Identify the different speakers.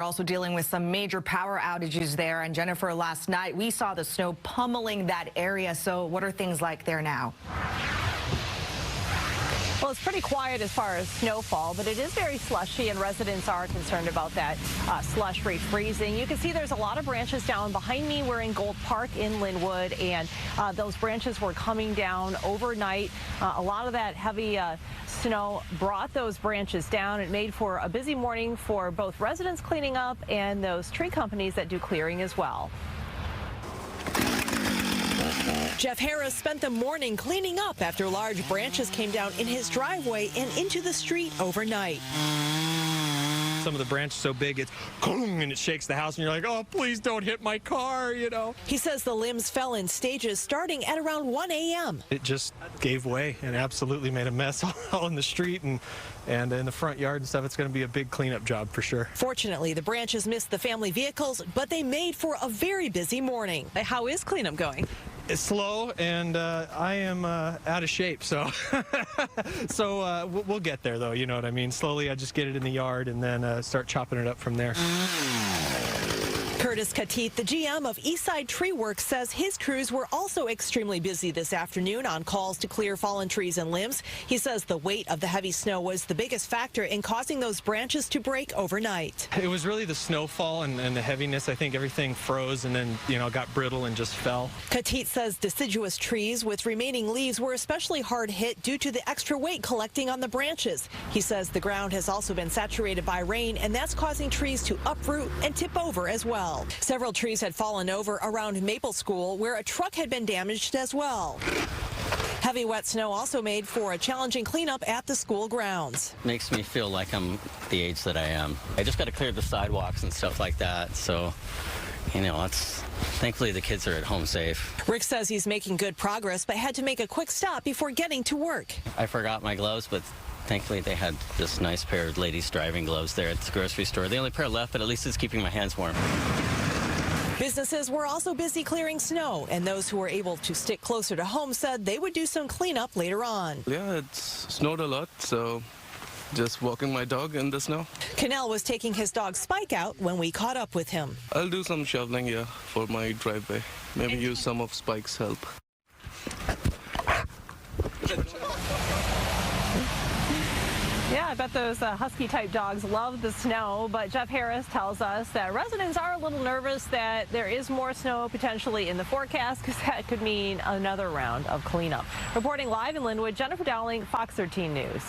Speaker 1: We're also dealing with some major power outages there. And Jennifer, last night we saw the snow pummeling that area. So what are things like there now?
Speaker 2: Well, it's pretty quiet as far as snowfall, but it is very slushy, and residents are concerned about that slush refreezing. You can see there's a lot of branches down behind me. We're in Gold Park in Lynnwood, and those branches were coming down overnight. A lot of that heavy snow brought those branches down. It made for a busy morning for both residents cleaning up and those tree companies that do clearing as well. Jeff Harris spent the morning cleaning up after large branches came down in his driveway and into the street overnight.
Speaker 3: Some of the branches so big it's and it shakes the house and you're like, oh, please don't hit my car, you know.
Speaker 2: He says the limbs fell in stages starting at around 1 a.m.
Speaker 3: It just gave way and absolutely made a mess all in the street and in the front yard and stuff. It's going to be a big cleanup job for sure.
Speaker 2: Fortunately, the branches missed the family vehicles, but they made for a very busy morning. How is cleanup going?
Speaker 3: It's slow, and I am out of shape, so we'll get there, though, you know what I mean? Slowly, I just get it in the yard and then start chopping it up from there.
Speaker 2: Curtis Katit, the GM of Eastside Tree Works, says his crews were also extremely busy this afternoon on calls to clear fallen trees and limbs. He says the weight of the heavy snow was the biggest factor in causing those branches to break overnight.
Speaker 3: It was really the snowfall and the heaviness. I think everything froze and then, you know, got brittle and just fell.
Speaker 2: Katit says deciduous trees with remaining leaves were especially hard hit due to the extra weight collecting on the branches. He says the ground has also been saturated by rain, and that's causing trees to uproot and tip over as well. Several trees had fallen over around Maple School, where a truck had been damaged as well. Heavy wet snow also made for a challenging cleanup at the school grounds.
Speaker 4: Makes me feel like I'm the age that I am. I just got to clear the sidewalks and stuff like that, so, you know, thankfully the kids are at home safe.
Speaker 2: Rick says he's making good progress, but had to make a quick stop before getting to work.
Speaker 4: I forgot my gloves, but thankfully they had this nice pair of ladies' driving gloves there at the grocery store. The only pair left, but at least it's keeping my hands warm.
Speaker 2: Businesses were also busy clearing snow, and those who were able to stick closer to home said they would do some cleanup later on.
Speaker 5: Yeah, it's snowed a lot, so just walking my dog in the snow.
Speaker 2: Cannell was taking his dog Spike out when we caught up with him.
Speaker 5: I'll do some shoveling, yeah, for my driveway. Maybe use some of Spike's help.
Speaker 2: Yeah, I bet those husky-type dogs love the snow, but Jeff Harris tells us that residents are a little nervous that there is more snow potentially in the forecast, because that could mean another round of cleanup. Reporting live in Lynnwood, Jennifer Dowling, Fox 13 News.